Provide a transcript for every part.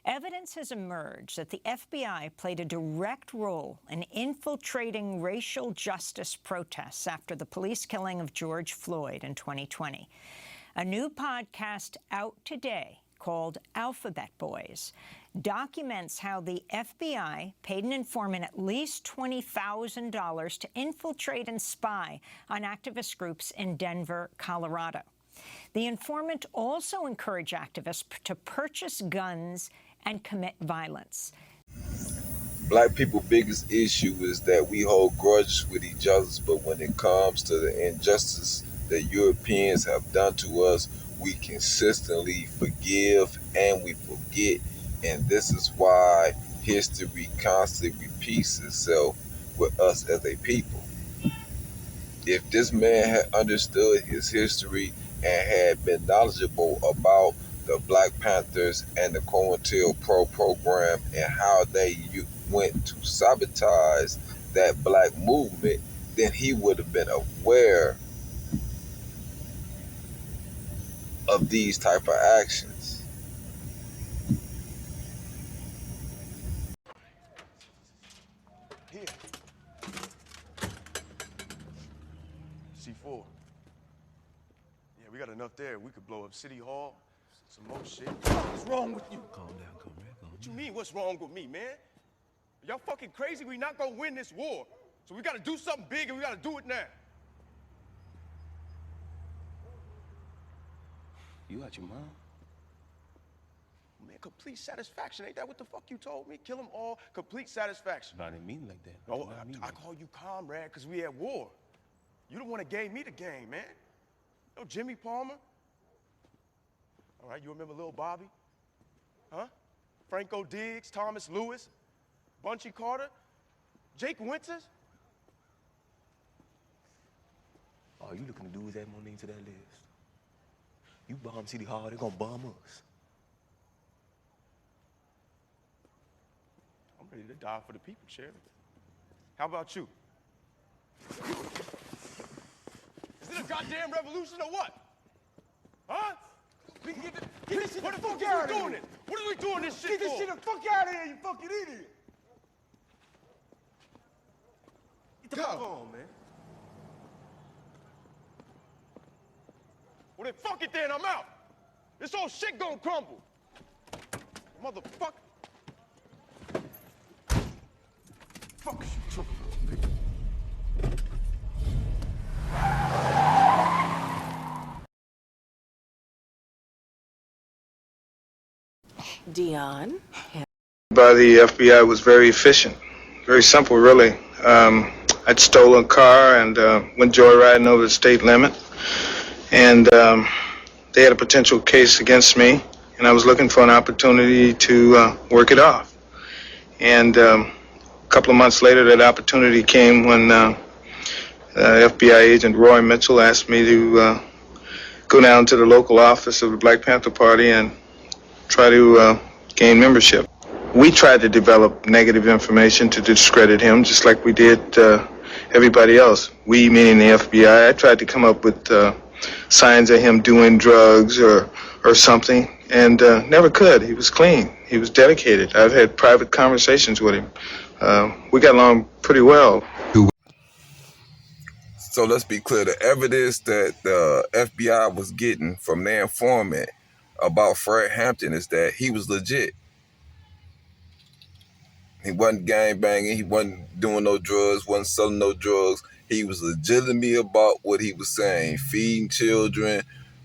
Evidence has emerged that the FBI played a direct role in infiltrating racial justice protests after the police killing of George Floyd in 2020. A new podcast out today called Alphabet Boys documents how the FBI paid an informant at least $20,000 to infiltrate and spy on activist groups in Denver, Colorado. The informant also encouraged activists to purchase guns and commit violence. Black people's biggest issue is that we hold grudges with each other, but when it comes to the injustice that Europeans have done to us, we consistently forgive and we forget. And this is why history constantly repeats itself with us as a people. If this man had understood his history and had been knowledgeable about the Black Panthers and the COINtelpro program and how they went to sabotage that black movement, then he would have been aware of these type of actions. Here. C4. Yeah, we got enough there. We could blow up City Hall, some more shit. What's wrong with you? Calm down, man. What you mean, what's wrong with me, man? Y'all fucking crazy? We not gonna win this war. So we gotta do something big and we gotta do it now. You got your mom? Man, complete satisfaction. Ain't that what the fuck you told me? Kill them all, complete satisfaction. I didn't mean it like that. Oh, I call you comrade because we at war. You don't want to game me the game, man. No Jimmy Palmer. All right, you remember Lil Bobby? Huh? Franco Diggs, Thomas Lewis, Bunchy Carter, Jake Winters. All you looking to do is add more names to that list. You bomb City Hall, they're gonna bomb us. I'm ready to die for the people, Sheriff. How about you? Is it a goddamn revolution or what? Huh? We can get this shit what the fuck are we doing it? What are we doing this shit for? Get this shit the fuck out of here, you fucking idiot! Get the fuck on, man. Well then fuck it then, I'm out. This whole shit gonna crumble. Motherfucker. Fuck you, Dion. By the FBI was very efficient, very simple, really. I'd stolen a car and went joyriding over the state limit, and they had a potential case against me, and I was looking for an opportunity to work it off. And a couple of months later, that opportunity came when FBI agent Roy Mitchell asked me to go down to the local office of the Black Panther Party and try to gain membership. We tried to develop negative information to discredit him, just like we did everybody else. We, meaning the FBI, I tried to come up with signs of him doing drugs or something, and never could. He was clean. He was dedicated. I've had private conversations with him. We got along pretty well. So let's be clear, the evidence that the FBI was getting from their informant about Fred Hampton is that he was legit. He wasn't gangbanging, he wasn't doing no drugs, wasn't selling no drugs. He was legitimately about what he was saying, feeding children,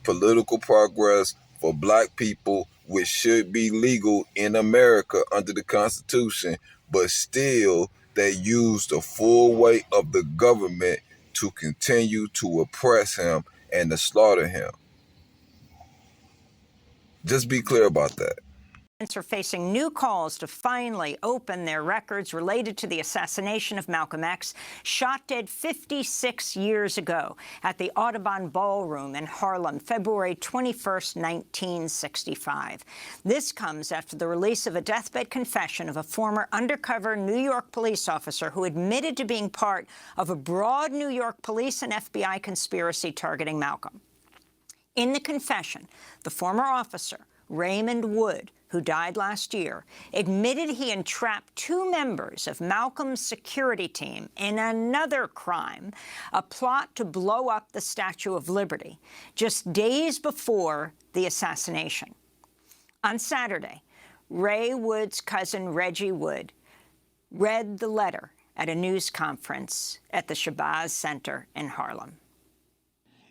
political progress for black people, which should be legal in America under the Constitution, but still they used the full weight of the government to continue to oppress him and to slaughter him. Just be clear about that. Are facing new calls to finally open their records related to the assassination of Malcolm X, shot dead 56 years ago at the Audubon Ballroom in Harlem, February 21st, 1965. This comes after the release of a deathbed confession of a former undercover New York police officer who admitted to being part of a broad New York police and FBI conspiracy targeting Malcolm. In the confession, the former officer Raymond Wood, who died last year, admitted he entrapped 2 members of Malcolm's security team in another crime, a plot to blow up the Statue of Liberty, just days before the assassination. On Saturday, Ray Wood's cousin Reggie Wood read the letter at a news conference at the Shabazz Center in Harlem.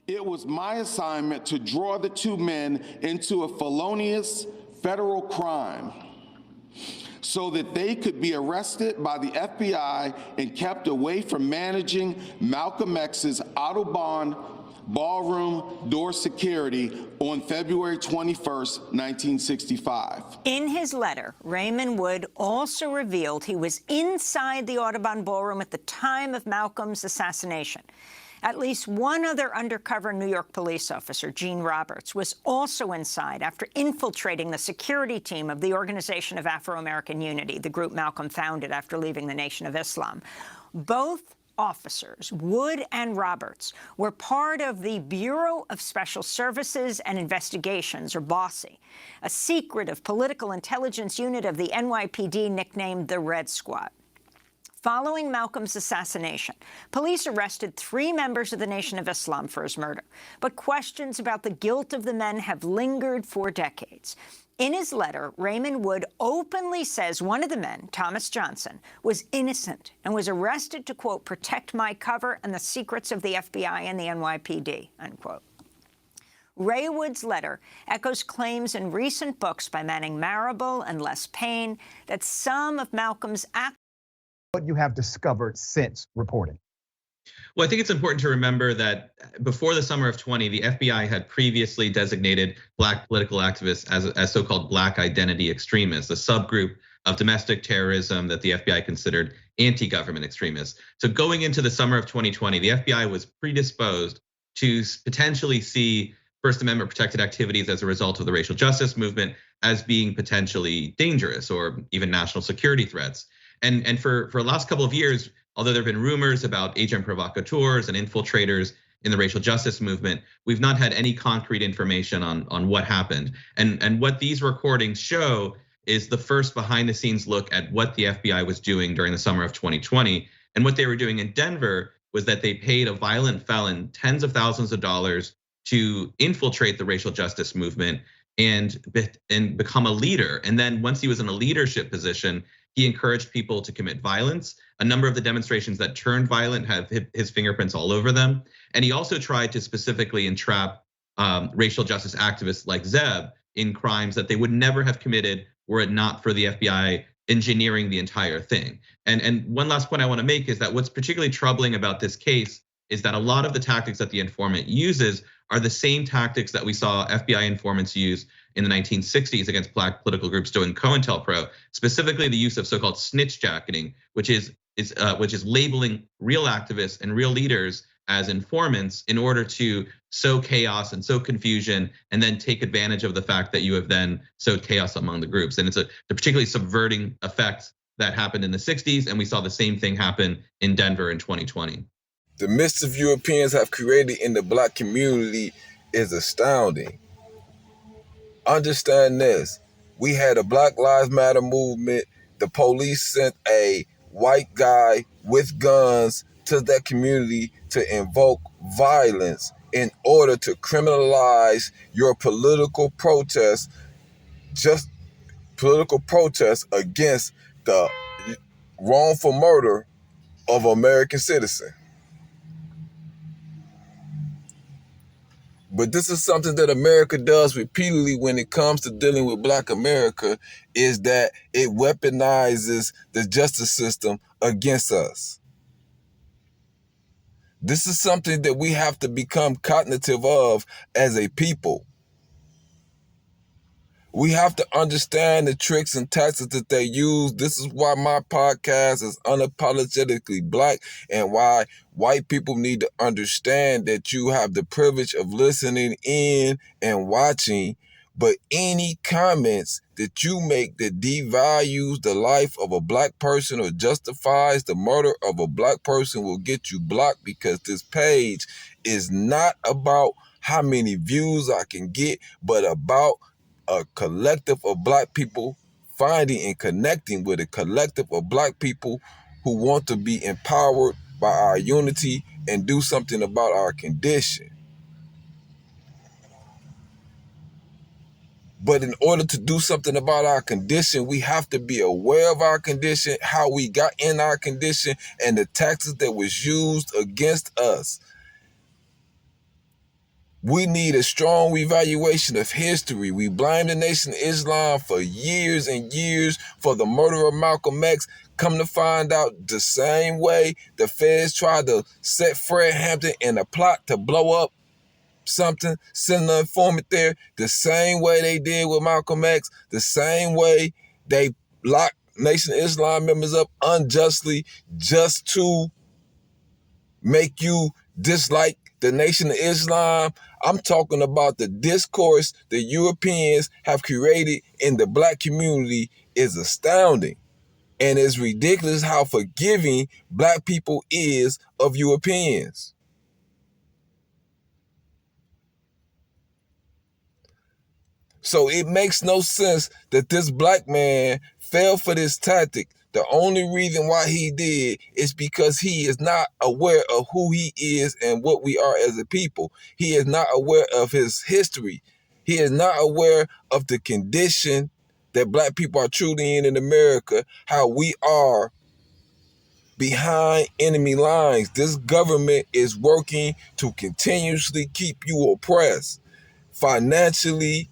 It was my assignment to draw the 2 men into a felonious federal crime so that they could be arrested by the FBI and kept away from managing Malcolm X's Audubon ballroom door security on February 21st, 1965. In his letter, Raymond Wood also revealed he was inside the Audubon ballroom at the time of Malcolm's assassination. At least one other undercover New York police officer, Gene Roberts, was also inside after infiltrating the security team of the Organization of Afro-American Unity, the group Malcolm founded after leaving the Nation of Islam. Both officers, Wood and Roberts, were part of the Bureau of Special Services and Investigations, or BOSSI, a secretive political intelligence unit of the NYPD nicknamed the Red Squad. Following Malcolm's assassination, police arrested 3 members of the Nation of Islam for his murder, but questions about the guilt of the men have lingered for decades. In his letter, Raymond Wood openly says one of the men, Thomas Johnson, was innocent and was arrested to, quote, protect my cover and the secrets of the FBI and the NYPD, unquote. Ray Wood's letter echoes claims in recent books by Manning Marable and Les Payne that some of Malcolm's what you have discovered since reporting? Well, I think it's important to remember that before the summer of 20, the FBI had previously designated Black political activists as so-called Black identity extremists, a subgroup of domestic terrorism that the FBI considered anti-government extremists. So going into the summer of 2020, the FBI was predisposed to potentially see First Amendment protected activities as a result of the racial justice movement as being potentially dangerous or even national security threats. And for the last couple of years, although there have been rumors about agent provocateurs and infiltrators in the racial justice movement, we've not had any concrete information on what happened. And what these recordings show is the first behind the scenes look at what the FBI was doing during the summer of 2020. And what they were doing in Denver was that they paid a violent felon tens of thousands of dollars to infiltrate the racial justice movement and become a leader. And then once he was in a leadership position, he encouraged people to commit violence. A number of the demonstrations that turned violent have his fingerprints all over them. And he also tried to specifically entrap racial justice activists like Zeb in crimes that they would never have committed were it not for the FBI engineering the entire thing. And one last point I want to make is that what's particularly troubling about this case is that a lot of the tactics that the informant uses are the same tactics that we saw FBI informants use in the 1960s against Black political groups doing COINTELPRO, specifically the use of so-called snitch jacketing, which is labeling real activists and real leaders as informants in order to sow chaos and sow confusion, and then take advantage of the fact that you have then sowed chaos among the groups. And it's a particularly subverting effect that happened in the 60s, and we saw the same thing happen in Denver in 2020. The mischief Europeans have created in the Black community is astounding. Understand this. We had a Black Lives Matter movement. The police sent a white guy with guns to that community to invoke violence in order to criminalize your political protest, just political protest against the wrongful murder of an American citizen. But this is something that America does repeatedly when it comes to dealing with Black America, is that it weaponizes the justice system against us. This is something that we have to become cognitive of as a people. We have to understand the tricks and tactics that they use. This is why my podcast is Unapologetically Black, and why white people need to understand that you have the privilege of listening in and watching, but any comments that you make that devalues the life of a Black person or justifies the murder of a Black person will get you blocked, because this page is not about how many views I can get, but about a collective of black people finding and connecting with a collective of black people who want to be empowered by our unity and do something about our condition. But in order to do something about our condition, we have to be aware of our condition, how we got in our condition, and the tactics that was used against us. We need a strong evaluation of history. We blamed the Nation of Islam for years and years for the murder of Malcolm X. Come to find out, the same way the feds tried to set Fred Hampton in a plot to blow up something, send an informant there, the same way they did with Malcolm X, the same way they locked Nation of Islam members up unjustly just to make you dislike the Nation of Islam. I'm talking about the discourse the Europeans have created in the black community is astounding. And it's ridiculous how forgiving black people is of Europeans. So it makes no sense that this black man fell for this tactic. The only reason why he did is because he is not aware of who he is and what we are as a people. He is not aware of his history. He is not aware of the condition that black people are truly in America, how we are behind enemy lines. This government is working to continuously keep you oppressed financially,